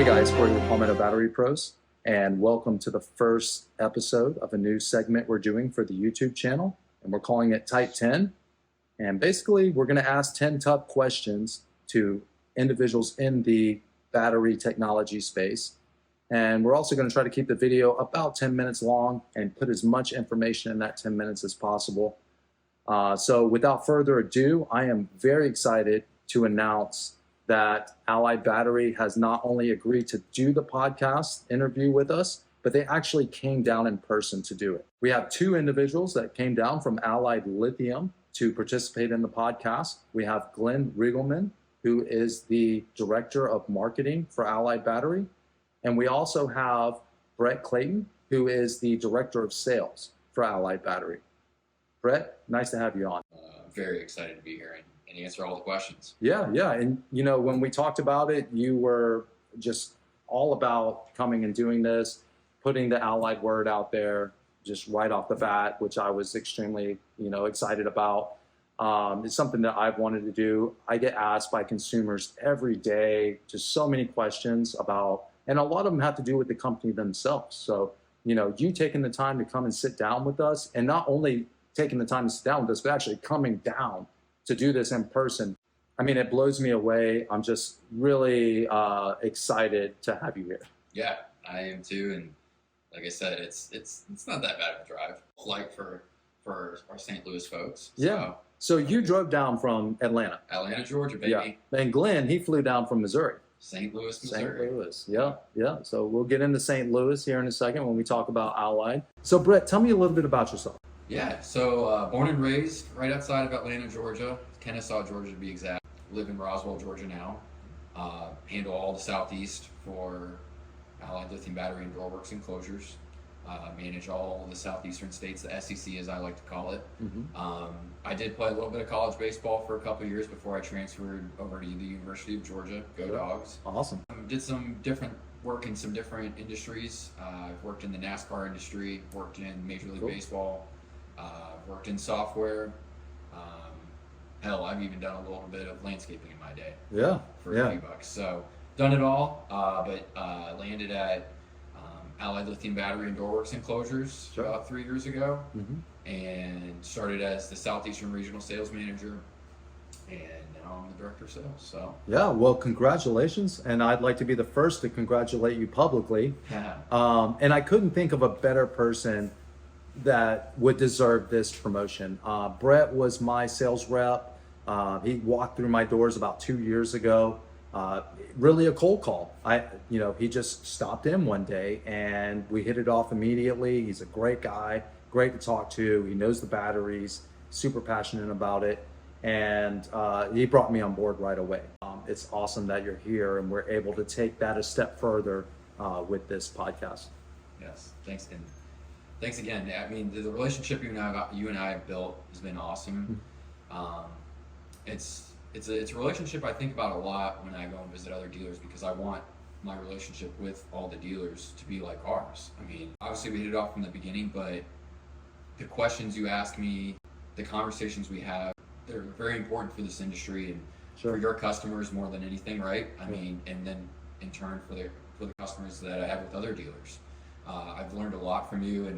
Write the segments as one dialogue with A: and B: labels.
A: guys, Corey with Palmetto Battery Pros, and welcome to the first episode of a new segment we're doing for the YouTube channel, and we're calling it Type 10. And basically, we're going to ask 10 tough questions to individuals in the battery technology space. And we're also going to try to keep the video about 10 minutes long and put as much information in that 10 minutes as possible. So without further ado, I am very excited to announce that Allied Battery has not only agreed to do the podcast interview with us, but they actually came down in person to do it. We have two individuals that came down from Allied Lithium to participate in the podcast. We have Glenn Riegelman, who is the Director of Marketing for Allied Battery. And we also have Brett Clayton, who is the Director of Sales for Allied Battery. Brett, nice to have you on.
B: I'm very excited to be here and answer all the questions.
A: Yeah. And, you know, when we talked about it, you were just all about coming and doing this, putting the Allied word out there just right off the bat, which I was extremely, excited about. It's something that I've wanted to do. I get asked by consumers every day, just so many questions about, and a lot of them have to do with the company themselves. So, you taking the time to come and sit down with us, and not only taking the time to sit down with us, but actually coming down to do this in person. I mean, it blows me away. I'm just really excited to have you here.
B: Yeah, I am too. And like I said, it's not that bad of a drive. Like for our St. Louis folks.
A: Yeah. So you drove down from Atlanta,
B: Georgia, baby.
A: Yeah. And Glenn, he flew down from Missouri.
B: St. Louis, Missouri.
A: St. Louis, yeah. So we'll get into St. Louis here in a second when we talk about Allied. So Brett, tell me a little bit about yourself.
B: Yeah, so born and raised right outside of Atlanta, Georgia, Kennesaw, Georgia to be exact. Live in Roswell, Georgia now. Handle all the Southeast for Allied Lithium Battery and Doorworks Enclosures. Manage all the Southeastern states, the SEC as I like to call it. Mm-hmm. I did play a little bit of college baseball for a couple of years before I transferred over to the University of Georgia. Go Dogs.
A: Awesome.
B: Did some different work in some different industries. I've worked in the NASCAR industry, worked in Major League Baseball. Worked in software. Hell, I've even done a little bit of landscaping in my day.
A: Yeah.
B: For a few bucks. So done it all, but landed at Allied Lithium Battery and Doorworks Enclosures about 3 years ago, and started as the Southeastern Regional Sales Manager, and now I'm the Director of Sales. So
A: yeah, well, congratulations, and I'd like to be the first to congratulate you publicly. And I couldn't think of a better person that would deserve this promotion. Brett was my sales rep. He walked through my doors about 2 years ago. Really a cold call. He just stopped in one day and we hit it off immediately. He's a great guy, great to talk to. He knows the batteries, super passionate about it. And he brought me on board right away. It's awesome that you're here and we're able to take that a step further with this podcast.
B: Yes, thanks. And thanks again. I mean, the relationship you and I have built has been awesome. It's a relationship I think about a lot when I go and visit other dealers, because I want my relationship with all the dealers to be like ours. I mean, obviously we hit it off from the beginning, but the questions you ask me, the conversations we have, they're very important for this industry and for your customers more than anything, right? I mean, and then in turn for the customers that I have with other dealers. I've learned a lot from you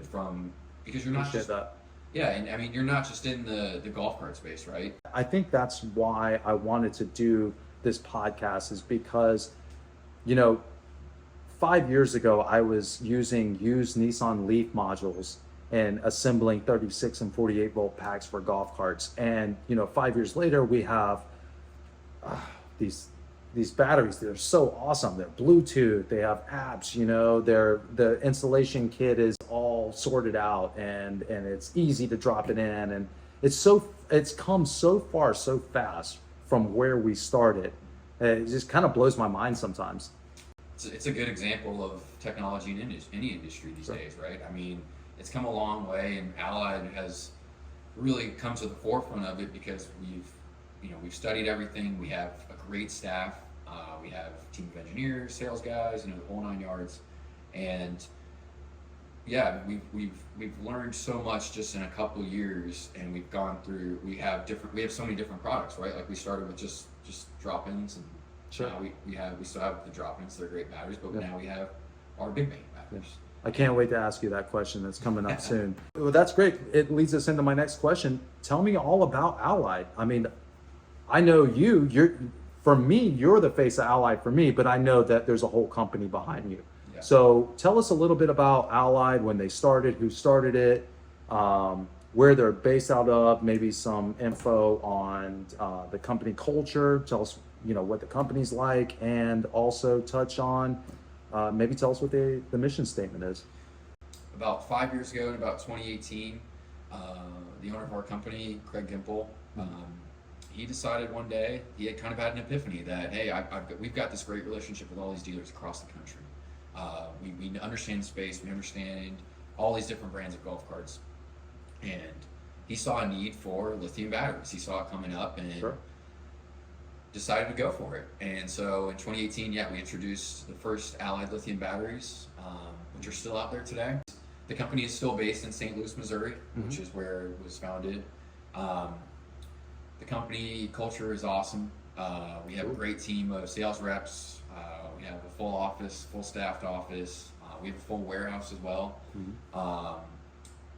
B: because you're not just that. Yeah, and I mean, you're not just in the golf cart space, right?
A: I think that's why I wanted to do this podcast, is because, 5 years ago, I was using used Nissan Leaf modules and assembling 36 and 48 volt packs for golf carts. And, 5 years later, we have these batteries. They're so awesome. They're Bluetooth, they have apps, the installation kit is all sorted out and it's easy to drop it in. And it's come so far, so fast from where we started. It just kind of blows my mind sometimes.
B: It's a good example of technology in any industry these days, right? I mean, it's come a long way, and Allied has really come to the forefront of it because we've studied everything. We have a great staff. We have a team of engineers, sales guys, the whole 9 yards. And yeah, we've learned so much just in a couple of years, and we have so many different products, right? Like we started with just drop-ins and
A: Sure.
B: Now we still have the drop-ins. They're great batteries, but
A: Yeah.
B: now we have our big bank batteries.
A: I can't wait to ask you that question that's coming up soon. Well, that's great. It leads us into my next question. Tell me all about Allied. I mean, I know for me, you're the face of Allied for me, but I know that there's a whole company behind you.
B: Yeah.
A: So tell us a little bit about Allied, when they started, who started it, where they're based out of, maybe some info on the company culture. Tell us, what the company's like, and also touch on, maybe tell us what the mission statement is.
B: About 5 years ago, in about 2018, the owner of our company, Craig Gimple, he decided one day, he had kind of had an epiphany that, hey, we've got this great relationship with all these dealers across the country. We understand the space, we understand all these different brands of golf carts. And he saw a need for lithium batteries. He saw it coming up and
A: Sure.
B: decided to go for it. And so in 2018, we introduced the first Allied lithium batteries, which are still out there today. The company is still based in St. Louis, Missouri, which is where it was founded. The company culture is awesome. We have a great team of sales reps. We have a full office, full staffed office. We have a full warehouse as well.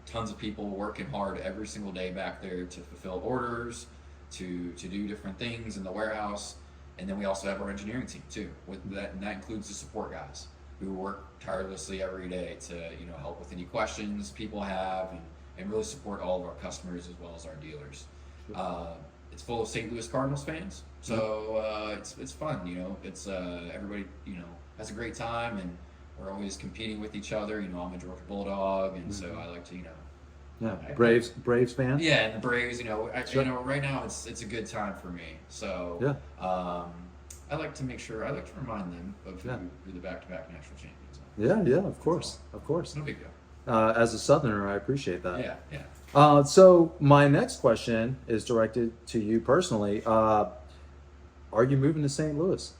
B: Tons of people working hard every single day back there to fulfill orders, to do different things in the warehouse. And then we also have our engineering team too, and that includes the support guys who work tirelessly every day to help with any questions people have, and really support all of our customers as well as our dealers. It's full of St. Louis Cardinals fans, so it's fun. It's everybody has a great time, and we're always competing with each other. I'm a Georgia Bulldog, and so I like to
A: Braves fan.
B: Yeah, and the Braves.
A: Sure.
B: Right now it's a good time for me. So I like to remind them of who the back-to-back national champions are.
A: Yeah, of course.
B: No big deal.
A: As a Southerner, I appreciate that.
B: Yeah.
A: So my next question is directed to you personally. Are you moving to St. Louis?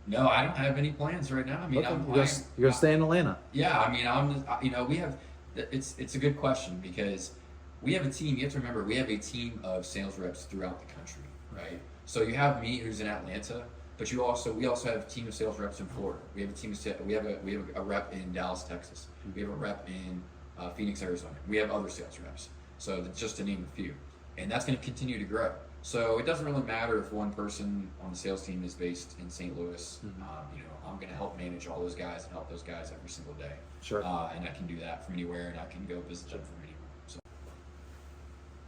B: No, I don't have any plans right now. I mean,
A: Okay. You're gonna stay in Atlanta.
B: Yeah, I mean, we have. It's a good question because we have a team. You have to remember, we have a team of sales reps throughout the country, right? So you have me, who's in Atlanta, but we also have a team of sales reps in Florida. We have we have a rep in Dallas, Texas. We have a rep in Phoenix, Arizona. We have other sales reps. So that's just to name a few, and that's going to continue to grow. So it doesn't really matter if one person on the sales team is based in St. Louis. I'm going to help manage all those guys and help those guys every single day.
A: Sure.
B: And I can do that from anywhere, and I can go visit them from anywhere.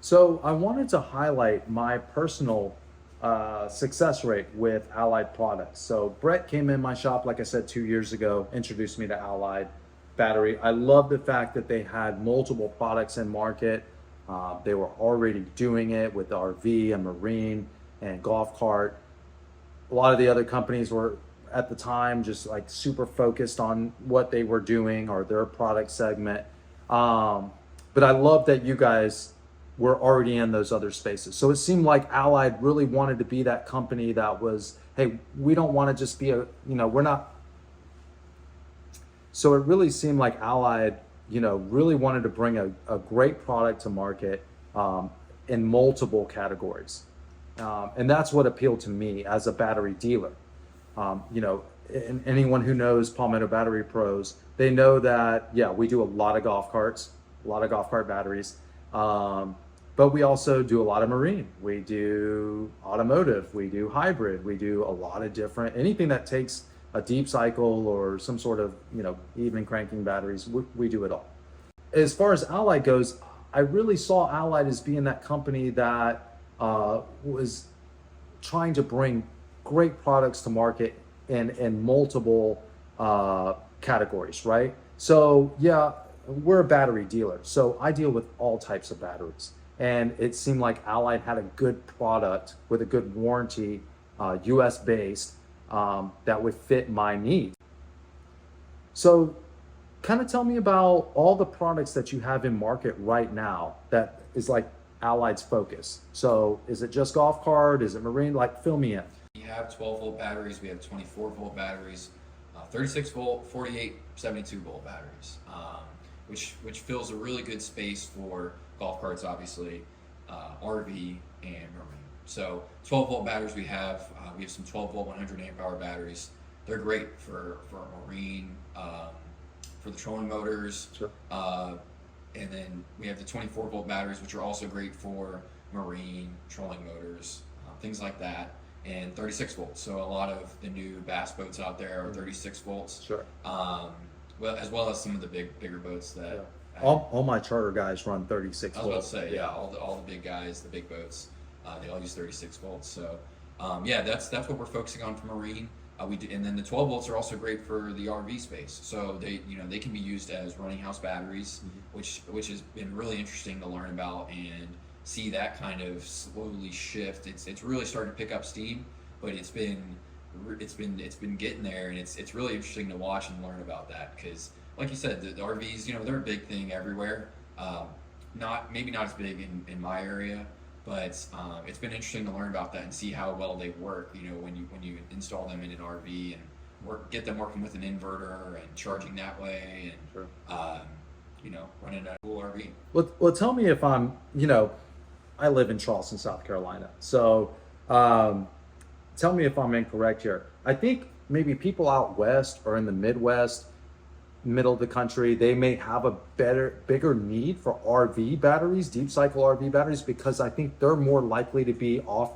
A: So I wanted to highlight my personal success rate with Allied products. So Brett came in my shop, like I said, 2 years ago, introduced me to Allied battery. I love the fact that they had multiple products in market. They were already doing it with RV and marine and golf cart. A lot of the other companies were at the time just like super focused on what they were doing or their product segment. But I love that you guys were already in those other spaces. So it seemed like Allied really wanted to be that company that was, hey, we don't want to just be we're not. So it really seemed like Allied, really wanted to bring a great product to market in multiple categories. And that's what appealed to me as a battery dealer. And anyone who knows Palmetto Battery Pros, they know that, we do a lot of golf carts, a lot of golf cart batteries. But we also do a lot of marine. We do automotive, we do hybrid, we do a lot of different, anything that takes a deep cycle or some sort of, even cranking batteries, we do it all. As far as Allied goes, I really saw Allied as being that company that was trying to bring great products to market in multiple categories, right? So we're a battery dealer. So I deal with all types of batteries. And it seemed like Allied had a good product with a good warranty, US based, that would fit my needs. So kind of tell me about all the products that you have in market right now that is like Allied's focus. So is it just golf cart? Is it marine? Like, fill me in.
B: We have 12-volt batteries. We have 24-volt batteries, 36-volt, 48, 72-volt batteries, which fills a really good space for golf carts, obviously, RV, and marine. So 12 volt batteries we have some 12 volt 100 amp hour batteries. They're great for marine, for the trolling motors.
A: Sure.
B: And then we have the 24 volt batteries, which are also great for marine, trolling motors, things like that. And 36 volts. So a lot of the new bass boats out there are 36 volts.
A: Sure.
B: Well, as well as some of the bigger boats that.
A: Yeah. All my charter guys run 36
B: I was about
A: volts.
B: to say, yeah, all the big guys, the big boats, they all use 36 volts. So, yeah, that's what we're focusing on for marine. And then the 12 volts are also great for the RV space. So they can be used as running house batteries, which has been really interesting to learn about and see that kind of slowly shift. It's really starting to pick up steam, but it's been getting there, and it's really interesting to watch and learn about that because, like you said, the RVs, they're a big thing everywhere. Maybe not as big in my area, but it's been interesting to learn about that and see how well they work. When you install them in an RV and get them working with an inverter and charging that way, and
A: Sure.
B: running a cool RV.
A: Well, tell me if I'm, I live in Charleston, South Carolina. So tell me if I'm incorrect here. I think maybe people out west or in the Midwest, middle of the country, they may have a bigger need for RV batteries, deep cycle RV batteries, because I think they're more likely to be off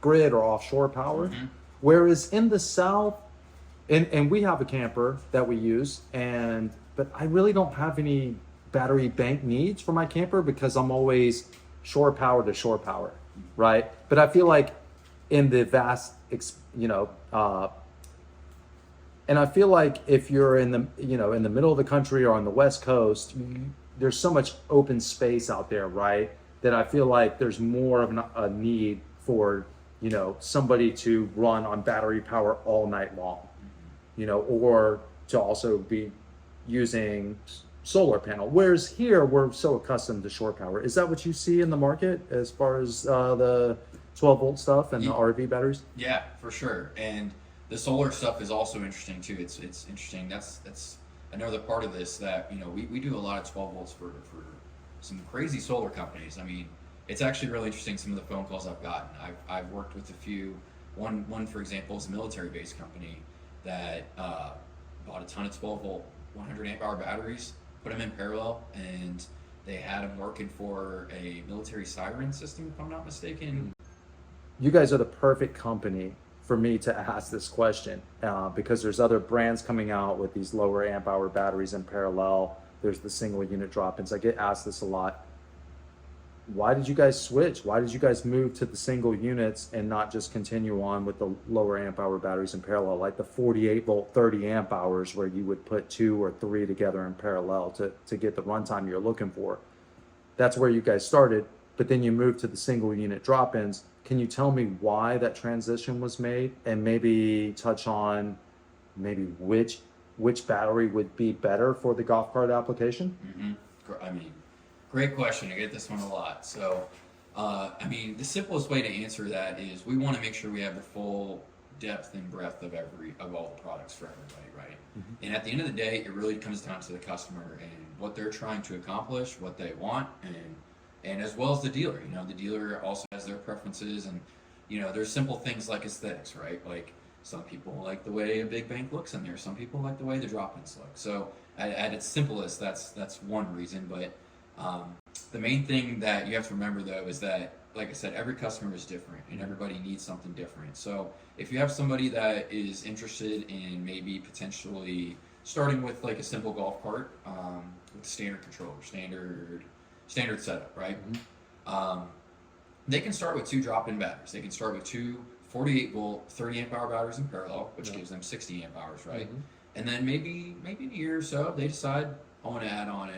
A: grid or offshore power.
B: Mm-hmm.
A: Whereas in the South, and we have a camper that we use, but I really don't have any battery bank needs for my camper because I'm always shore power to shore power, right? But I feel like in the vast, and I feel like if you're in the in the middle of the country or on the West Coast, there's so much open space out there, right? That I feel like there's more of a need for somebody to run on battery power all night long, or to also be using solar panel. Whereas here we're so accustomed to shore power. Is that what you see in the market as far as the 12 volt stuff and the RV batteries?
B: Yeah, for sure. And the solar stuff is also interesting too. It's interesting. That's another part of this that we do a lot of 12 volts for some crazy solar companies. I mean, it's actually really interesting some of the phone calls I've gotten. I've worked with a few. One for example is a military based company that bought a ton of 12 volt 100 amp hour batteries, put them in parallel, and they had them working for a military siren system, if I'm not mistaken.
A: You guys are the perfect company for me to ask this question because there's other brands coming out with these lower amp hour batteries in parallel. There's the single unit drop-ins. I get asked this a lot. Why did you guys switch? Why did you guys move to the single units and not just continue on with the lower amp hour batteries in parallel, like the 48 volt 30 amp hours where you would put 2 or 3 together in parallel to get the runtime you're looking for? That's where you guys started, but then you moved to the single unit drop-ins. Can you tell me why that transition was made, and maybe touch on maybe which battery would be better for the golf cart application?
B: Mm-hmm. I mean, great question. I get this one a lot. So, the simplest way to answer that is we want to make sure we have the full depth and breadth of all the products for everybody, right? Mm-hmm. And at the end of the day, it really comes down to the customer and what they're trying to accomplish, what they want, and as well as the dealer. The dealer also has their preferences, and there's simple things like aesthetics, right? Like some people like the way a big bank looks in there, some people like the way the drop-ins look. So at its simplest, that's one reason. But the main thing that you have to remember though is that, like I said, every customer is different and everybody needs something different. So if you have somebody that is interested in maybe potentially starting with like a simple golf cart with standard controller, standard setup, right? Mm-hmm. They can start with 2 drop-in batteries. They can start with 2 48 volt 30 amp hour batteries in parallel, which gives them 60 amp hours, right? Mm-hmm. And then maybe in a year or so they decide I want to add on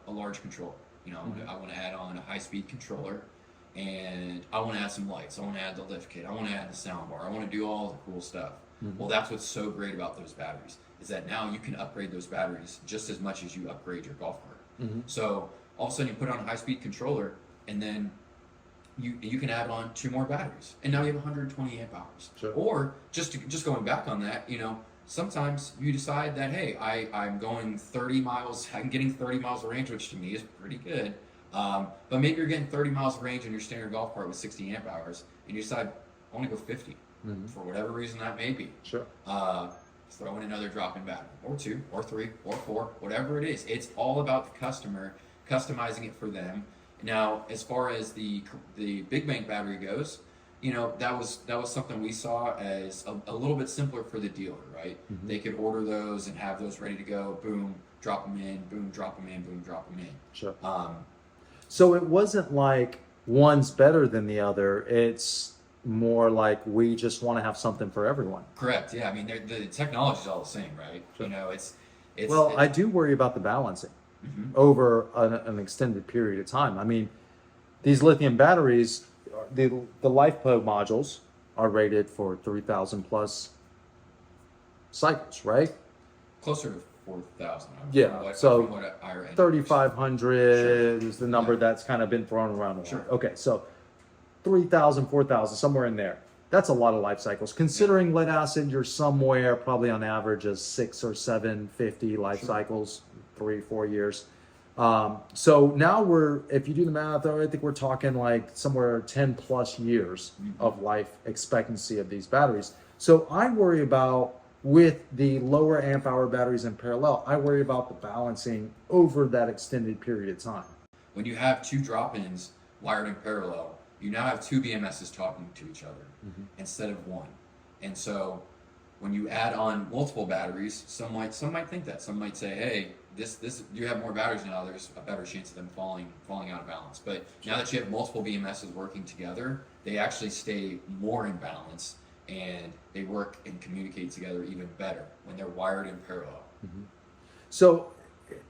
B: a large controller. Mm-hmm. I want to add on a high-speed controller, and I want to add some lights. I want to add the lift kit. I want to add the sound bar. I want to do all the cool stuff. Mm-hmm. Well, that's what's so great about those batteries is that now you can upgrade those batteries just as much as you upgrade your golf cart. Mm-hmm. So all of a sudden you put on a high-speed controller, and then you can add on 2 more batteries, and now you have 120 amp hours. Sure. Or just going back on that, sometimes you decide that, hey, I'm going 30 miles, I'm getting 30 miles of range, which to me is pretty good. But maybe you're getting 30 miles of range on your standard golf cart with 60 amp hours, and you decide, I want to go 50 for whatever reason that may be.
A: Sure.
B: Throw in another drop-in battery, or 2, or 3, or 4, whatever it is. It's all about the customer, customizing it for them. Now, as far as the big bank battery goes, that was something we saw as a little bit simpler for the dealer, right? They could order those and have those ready to go. Boom, drop them in. Boom, drop them in. Boom, drop them in.
A: Sure. So it wasn't like one's better than the other. It's more like we just want to have something for everyone.
B: Correct. Yeah. I mean, the technology is all the same, right?
A: Sure.
B: It's.
A: I do worry about the balancing over an extended period of time. I mean, these lithium batteries, the LiFePO modules are rated for 3,000 plus cycles, right?
B: Closer to 4,000.
A: Yeah. So 3,500 is the number that's kind of been thrown around a lot.
B: Sure.
A: Okay. So 3,000, 4,000, somewhere in there. That's a lot of life cycles. Considering lead acid, you're somewhere probably on average of 6 or 750 life cycles, 3-4 years. So now if you do the math, I think we're talking like somewhere 10 plus years of life expectancy of these batteries. So I worry about, with the lower amp hour batteries in parallel, I worry about the balancing over that extended period of time.
B: When you have 2 drop-ins wired in parallel, you now have 2 BMSs talking to each other instead of 1. And so when you add on multiple batteries, some might think that. Some might say, hey, this you have more batteries now, there's a better chance of them falling out of balance. But now that you have multiple BMSs working together, they actually stay more in balance, and they work and communicate together even better when they're wired in parallel.
A: So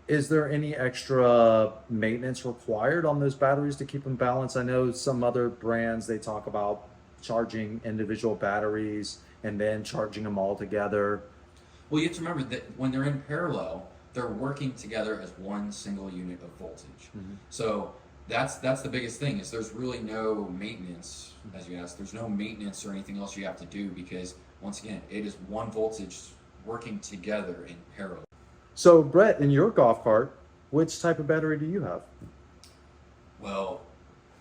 A: is there any extra maintenance required on those batteries to keep them balanced? I know some other brands, they talk about charging individual batteries and then charging them all together.
B: Well, you have to remember that when they're in parallel, they're working together as one single unit of voltage. So that's the biggest thing, is there's really no maintenance, as you asked, there's no maintenance or anything else you have to do, because once again, it is one voltage working together in parallel.
A: So Brett, in your golf cart, which type of battery do you have?
B: Well,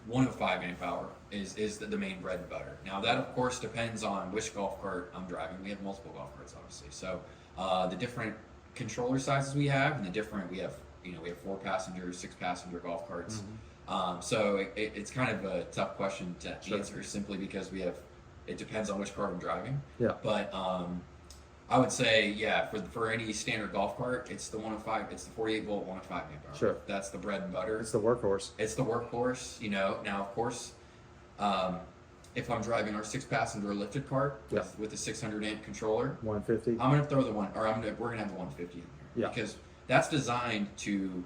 B: 105 amp hour is the main bread and butter. Now that of course depends on which golf cart I'm driving. We have multiple golf carts, obviously. So the different controller sizes we have, and we have 4-passenger, 6-passenger golf carts. So it's kind of a tough question to answer, simply because it depends on which cart I'm driving.
A: Yeah.
B: But I would say, yeah, for any standard golf cart, it's the 105, it's the 48 volt 105 amp hour.
A: Sure.
B: That's the bread and butter.
A: It's the workhorse.
B: It's the workhorse, Now, of course, if I'm driving our 6-passenger lifted cart with the 600 amp controller,
A: 150.
B: I'm gonna throw we're gonna have the 150 in here, because that's designed to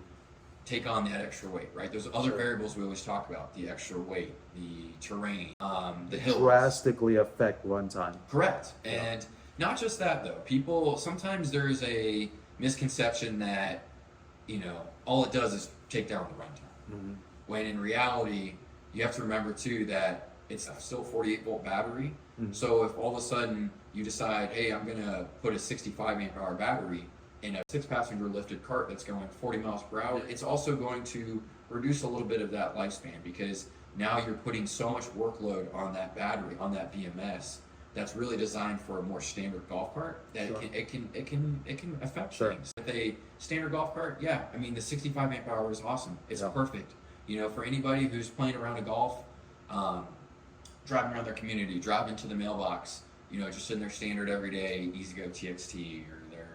B: take on that extra weight, right? There's other variables we always talk about: the extra weight, the terrain, the hills.
A: Drastically affect runtime.
B: Correct. And not just that, though. Sometimes there's a misconception that, all it does is take down the runtime. When in reality, you have to remember too that it's still 48 volt battery. So if all of a sudden you decide, hey, I'm gonna put a 65 amp hour battery in a 6-passenger lifted cart that's going 40 miles per hour, it's also going to reduce a little bit of that lifespan, because now you're putting so much workload on that battery, on that BMS, that's really designed for a more standard golf cart, that it can affect things. With a standard golf cart, the 65 amp hour is awesome. It's perfect. For anybody who's playing around a golf, driving around their community, driving to the mailbox, just in their standard everyday E-Z-GO TXT or their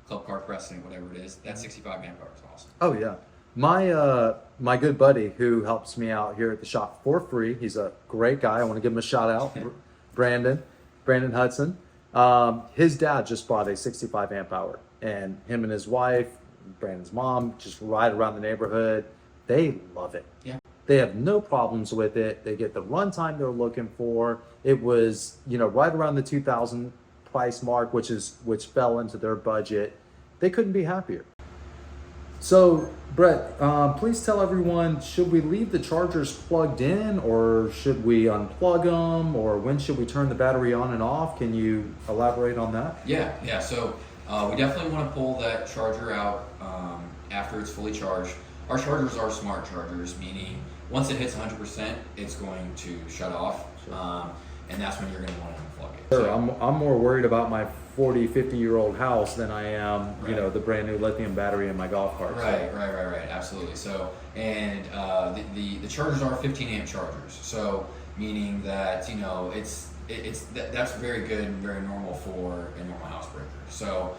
B: Club Car Precedent, whatever it is, that 65 amp hour is awesome.
A: Oh yeah. My good buddy who helps me out here at the shop for free, he's a great guy. I want to give him a shout out. Brandon Hudson. His dad just bought a 65 amp hour, and him and his wife, Brandon's mom, just ride around the neighborhood. They love it.
B: Yeah.
A: They have no problems with it. They get the runtime they're looking for. It was, right around the 2,000 price mark, which fell into their budget. They couldn't be happier. So, Brett, please tell everyone, should we leave the chargers plugged in, or should we unplug them, or when should we turn the battery on and off? Can you elaborate on that?
B: Yeah. So we definitely want to pull that charger out after it's fully charged. our chargers are smart chargers, meaning once it hits 100%, it's going to shut off, and that's when you're going to want to unplug it.
A: Sure,
B: So,
A: I'm more worried about my 40, 50-year-old house than I am, you know, the brand new lithium battery in my golf cart.
B: right, absolutely. So, and the chargers are 15 amp chargers, so meaning that that's very good and very normal for a normal house breaker. So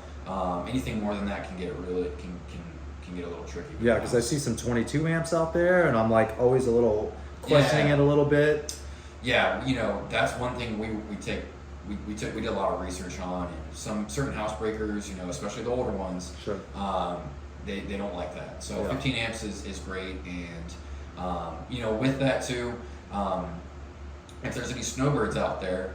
B: anything more than that can get can get a little tricky.
A: Yeah, because I see some 22 amps out there, and I'm like always a little questioning it a little bit.
B: Yeah, that's one thing we did a lot of research on, and some certain house breakers, especially the older ones,
A: Sure.
B: They don't like that. So
A: Yeah.
B: 15 amps is great, and with that too, if there's any snowbirds out there,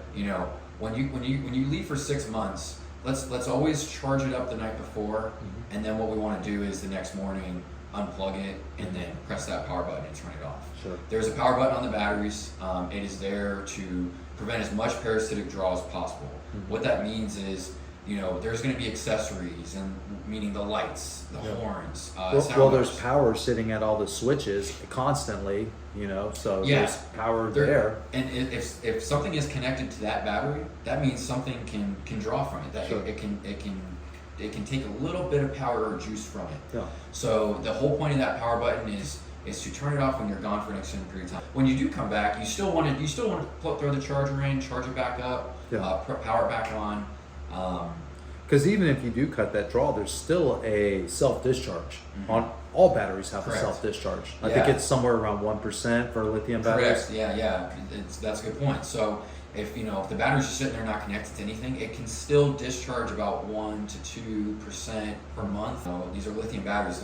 B: when you leave for 6 months, let's always charge it up the night before, and then what we want to do is the next morning unplug it and then press that power button and turn it off.
A: Sure.
B: There's a power button on the batteries. It is there to prevent as much parasitic draw as possible. What that means is, there's going to be accessories, and meaning the lights, the horns.
A: Well, there's power sitting at all the switches constantly, so there's power there.
B: And if something is connected to that battery, that means something can draw from it. That
A: Sure.
B: it can take a little bit of power or juice from it.
A: Yeah.
B: So the whole point of that power button is to turn it off when you're gone for an extended period of time. When you do come back, you still want to throw the charger in, charge it back up, power it back on.
A: Because even if you do cut that draw, there's still a self-discharge. On all batteries have
B: Correct.
A: a self-discharge. I think it's somewhere around 1% for lithium batteries.
B: Correct. Yeah. That's a good point. So if the batteries are sitting there not connected to anything, it can still discharge about 1 to 2% per month. These are lithium batteries.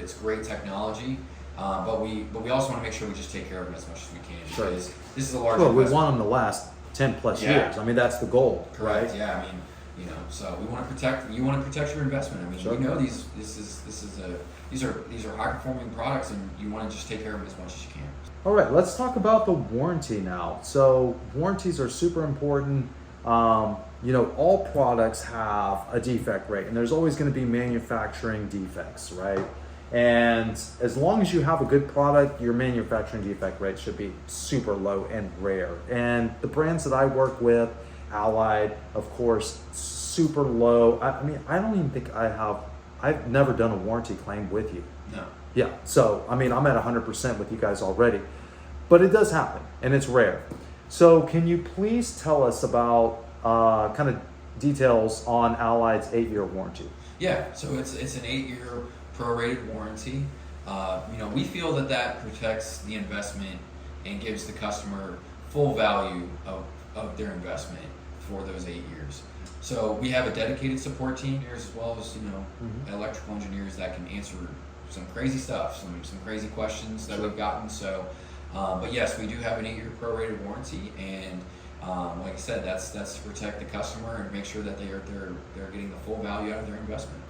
B: It's great technology. But we also want to make sure we just take care of them as much as we can.
A: Sure.
B: Because this is a large
A: Well, we
B: investment.
A: want them to last 10 plus years. I mean, that's the goal,
B: Correct.
A: right?
B: Yeah. So we want to protect. You want to protect your investment.
A: Sure.
B: We know these are high performing products, and you want to just take care of them as much as you can.
A: All right, let's talk about the warranty now. So warranties are super important. All products have a defect rate, and there's always going to be manufacturing defects, right? And as long as you have a good product, your manufacturing defect rate should be super low and rare. And the brands that I work with, Allied, of course, super low. I don't even think I've never done a warranty claim with you.
B: No.
A: Yeah, so I'm at 100% with you guys already, but it does happen and it's rare. So can you please tell us about kind of details on Allied's 8-year warranty?
B: Yeah, so it's an 8-year prorated warranty. We feel that protects the investment and gives the customer full value of their investment for those 8 years. So we have a dedicated support team here, as well as electrical engineers that can answer some crazy stuff, some crazy questions that we've gotten. So, but yes, we do have an 8-year prorated warranty, and like I said, that's to protect the customer and make sure that they're getting the full value out of their investment.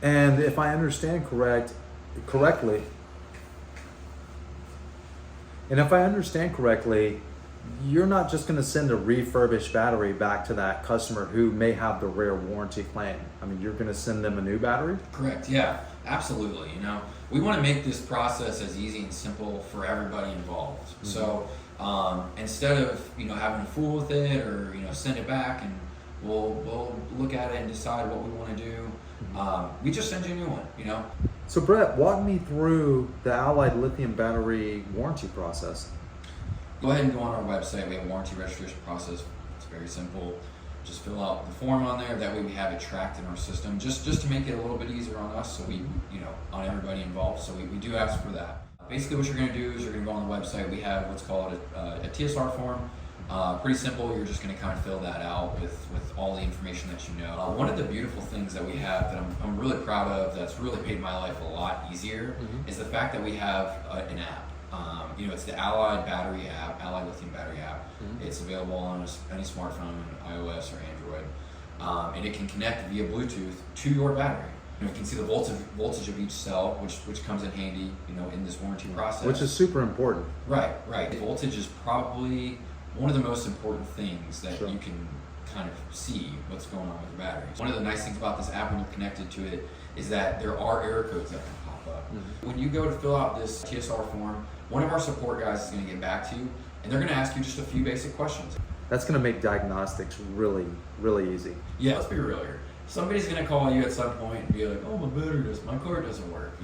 A: And if I understand correctly, you're not just going to send a refurbished battery back to that customer who may have the rare warranty claim. I mean, you're going to send them a new battery?
B: Correct. Yeah, absolutely. We want to make this process as easy and simple for everybody involved. So instead of having to fool with it or send it back and we'll look at it and decide what we want to do, we just send you a new one.
A: So Brett, walk me through the Allied lithium battery warranty process.
B: Go ahead and go on our website. We have a warranty registration process. It's very simple. Just fill out the form on there. That way we have it tracked in our system, just to make it a little bit easier on us, so we, on everybody involved. So we do ask for that. Basically what you're going to do is you're going to go on the website. We have what's called a TSR form. Pretty simple. You're just going to kind of fill that out with all the information that you know. One of the beautiful things that we have that I'm really proud of, that's really made my life a lot easier, is the fact that we have an app. It's the Allied battery app, Allied lithium battery app. It's available on any smartphone, iOS or Android, and it can connect via Bluetooth to your battery. You can see the voltage of each cell, which comes in handy, in this warranty process.
A: Which is super important.
B: Right. Voltage is probably one of the most important things that you can kind of see what's going on with your batteries. One of the nice things about this app when you're connected to it is that there are error codes that can pop up. When you go to fill out this TSR form, one of our support guys is going to get back to you, and they're going to ask you just a few basic questions.
A: That's going to make diagnostics really, really easy.
B: Yeah, let's be real here. Somebody's going to call you at some point and be like, oh, my car doesn't work,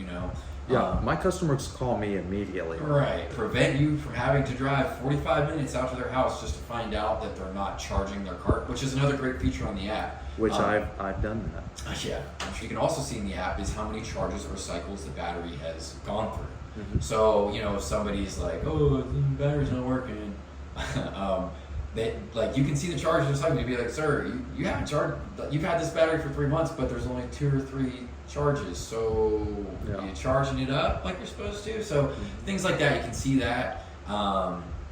A: Yeah, my customers call me immediately.
B: Right. Prevent you from having to drive 45 minutes out to their house just to find out that they're not charging their cart, which is another great feature on the app.
A: Which I've done that.
B: Yeah. What you can also see in the app is how many charges or cycles the battery has gone through.
A: Mm-hmm.
B: So, if somebody's like, oh, the battery's not working, you can see the charges or cycle. You'd be like, sir, you haven't charged, you've had this battery for 3 months, but there's only 2 or 3 charges. So are you charging it up like you're supposed to? So things like that, you can see that,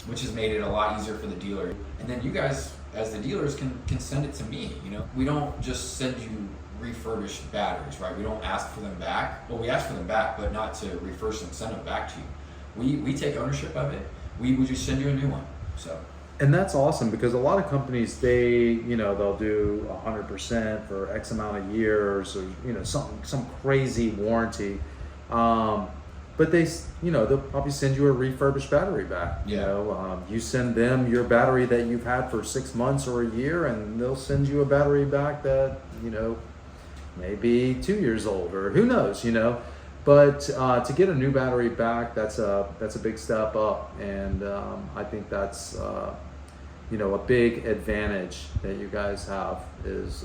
B: which has made it a lot easier for the dealer. And then you guys, as the dealers, can send it to me. We don't just send you refurbished batteries, right? We don't ask for them back. Well, we ask for them back, but not to refurbish them, send them back to you. We take ownership of it. We would just send you a new one. So.
A: And that's awesome because a lot of companies, they'll do 100% for X amount of years or, some crazy warranty. But they'll probably send you a refurbished battery back.
B: Yeah.
A: You send them your battery that you've had for 6 months or a year, and they'll send you a battery back that, maybe 2 years old or who knows, But to get a new battery back, that's a big step up, and I think that's a big advantage that you guys have is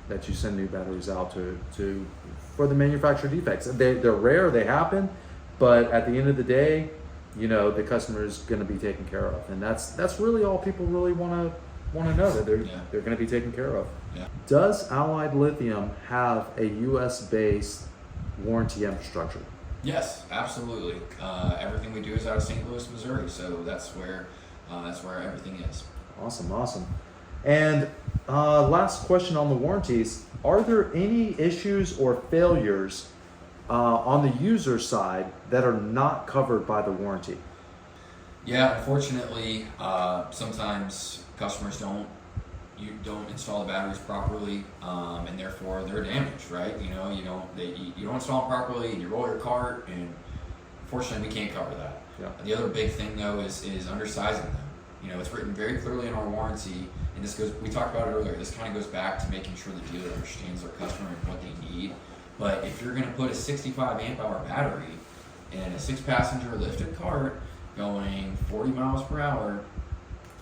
A: that you send new batteries out for the manufacturer defects. They're rare, they happen, but at the end of the day, the customer is going to be taken care of, and that's really all people really want to know, that they're going to be taken care of.
B: Yeah.
A: Does Allied Lithium have a U.S. based warranty infrastructure?
B: Yes, absolutely. Everything we do is out of St. Louis, Missouri, so that's where everything is.
A: Awesome. And last question on the warranties: are there any issues or failures on the user side that are not covered by the warranty?
B: Yeah, unfortunately, sometimes customers don't install the batteries properly, and therefore they're damaged, right? You don't install them properly, and you roll your cart, and unfortunately we can't cover that.
A: Yeah.
B: The other big thing though is undersizing them. It's written very clearly in our warranty, and we talked about it earlier. This kind of goes back to making sure the dealer understands their customer and what they need. But if you're going to put a 65 amp hour battery in a 6-passenger lifted cart going 40 miles per hour,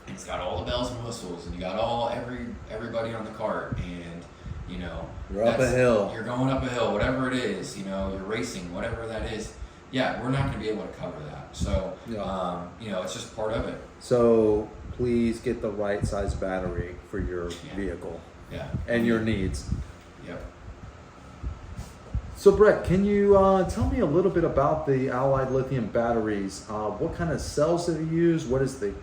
B: and it's got all the bells and whistles, and you got everybody on the cart, and
A: you're up a hill.
B: You're going up a hill, whatever it is. You're racing, whatever that is. Yeah, we're not going to be able to cover that. So, it's just part of it.
A: So please get the right size battery for your vehicle.
B: Yeah.
A: And your needs.
B: Yep.
A: So Brett, can you tell me a little bit about the Allied Lithium batteries? What kind of cells do they use? What is the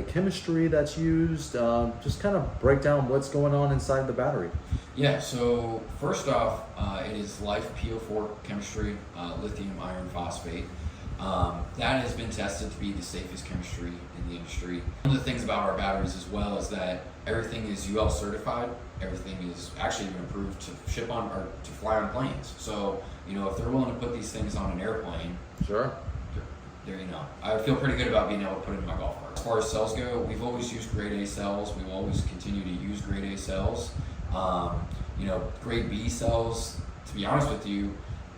A: chemistry that's used? Just kind of break down what's going on inside the battery.
B: Yeah, so first off, it is Life PO4 chemistry, lithium iron phosphate. That has been tested to be the safest chemistry in the industry. One of the things about our batteries as well is that everything is UL certified. Everything is actually even approved to ship on or to fly on planes. So, if they're willing to put these things on an airplane,
A: sure.
B: There I feel pretty good about being able to put it in my golf cart. As far as cells go, we've always used grade A cells. We will always continue to use grade A cells. Grade B cells, to be honest with you,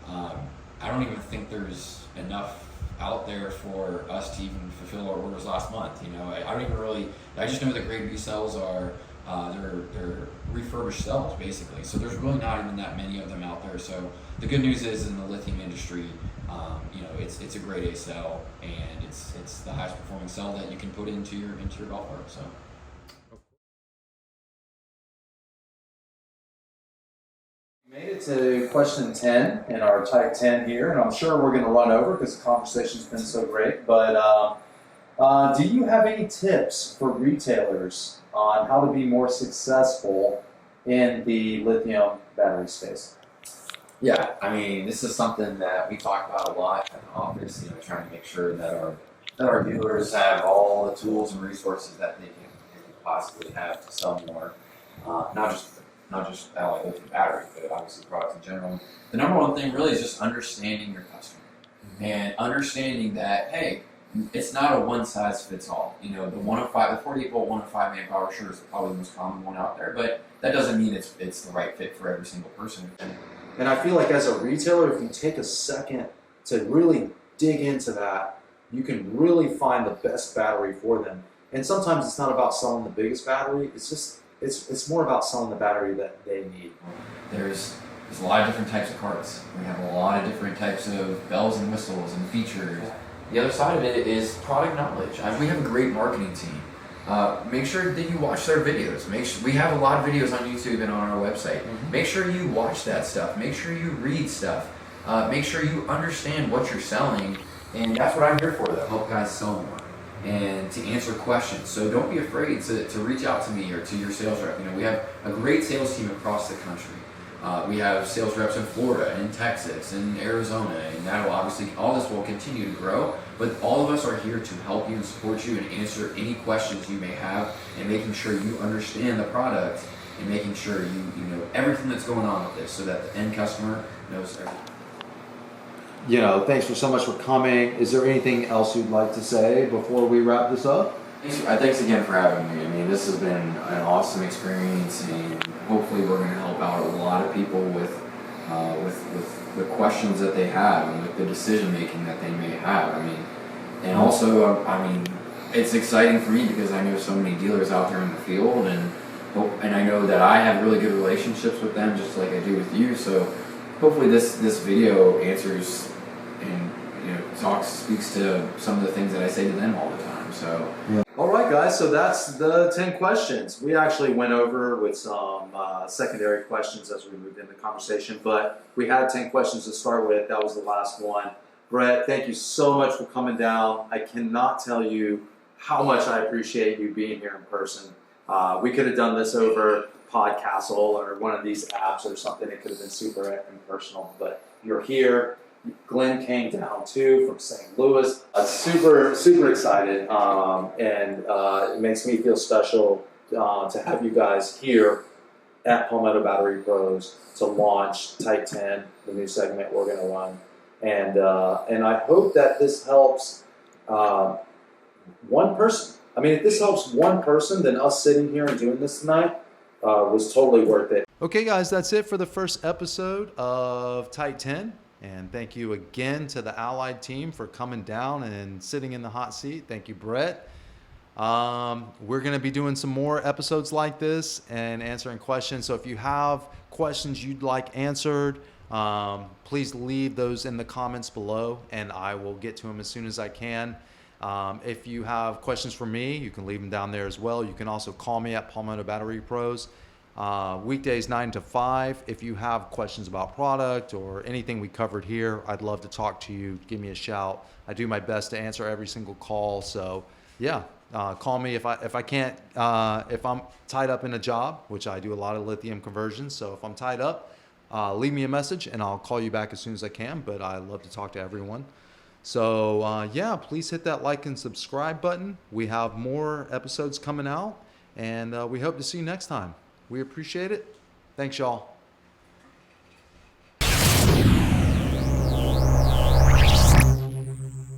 B: I don't even think there's enough out there for us to even fulfill our orders last month. I just know that grade B cells are they're refurbished cells basically. So there's really not even that many of them out there. So the good news is in the lithium industry, it's a grade A cell, and it's the highest performing cell that you can put into your golf cart. So.
A: Made it to question 10 in our Type 10 here, and I'm sure we're going to run over because the conversation's been so great. But do you have any tips for retailers on how to be more successful in the lithium battery space?
C: Yeah, this is something that we talk about a lot in the office. Trying to make sure that our dealers have all the tools and resources that they can possibly have to sell more, not just not just Allied Lithium Battery, but obviously products in general. The number one thing really is just understanding your customer and understanding that, hey, it's not a one size fits all. You know, the 48 volt 105 amp hour sure is probably the most common one out there, but that doesn't mean it's the right fit for every single person.
A: And I feel like as a retailer, if you take a second to really dig into that, you can really find the best battery for them. And sometimes it's not about selling the biggest battery. It's more about selling the battery that they need.
C: There's a lot of different types of carts. We have a lot of different types of bells and whistles and features. The other side of it is product knowledge. We have a great marketing team. Make sure that you watch their videos. We have a lot of videos on YouTube and on our website. Make sure you watch that stuff. Make sure you read stuff. Make sure you understand what you're selling. And that's what I'm here for, to help guys sell more and to answer questions. So don't be afraid to reach out to me or to your sales rep. You know, we have a great sales team across the country. We have sales reps in Florida, in Texas, in Arizona, and that'll obviously, all this will continue to grow, but all of us are here to help you and support you and answer any questions you may have and making sure you understand the product and making sure you know everything that's going on with this so that the end customer knows everything.
A: You know, thanks so much for coming. Is there anything else you'd like to say before we wrap this up?
C: Thanks again for having me. I mean, this has been an awesome experience, and hopefully we're going to help out a lot of people with the questions that they have and with the decision making that they may have. I mean, and also, I mean, it's exciting for me because I know so many dealers out there in the field, and I know that I have really good relationships with them, just like I do with you. So hopefully this video answers and speaks to some of the things that I say to them all the time. So.
A: Yeah. All right, guys, so that's the 10 questions. We actually went over with some secondary questions as we moved into the conversation, but we had 10 questions to start with. That was the last one. Brett, thank you so much for coming down. I cannot tell you how much I appreciate you being here in person. We could have done this over Podcastle or one of these apps or something. It could have been super impersonal, but you're here. Glenn came down too from St. Louis. Super excited, and it makes me feel special to have you guys here at Palmetto Battery Pros to launch Type 10, the new segment we're going to run, and I hope that this helps one person. I mean, if this helps one person, then us sitting here and doing this tonight was totally worth it. Okay, guys, that's it for the first episode of Type 10. And thank you again to the Allied team for coming down and sitting in the hot seat. Thank you, Brett. We're going to be doing some more episodes like this and answering questions. So if you have questions you'd like answered, please leave those in the comments below, and I will get to them as soon as I can. If you have questions for me, you can leave them down there as well. You can also call me at Palmetto Battery Pros. Weekdays 9 to 5. If you have questions about product or anything we covered here, I'd love to talk to you. Give me a shout. I do my best to answer every single call. So yeah, call me if I can't, if I'm tied up in a job, which I do a lot of lithium conversions. So if I'm tied up, leave me a message and I'll call you back as soon as I can, but I love to talk to everyone. So yeah, please hit that like and subscribe button. We have more episodes coming out, and we hope to see you next time. We appreciate it. Thanks, y'all.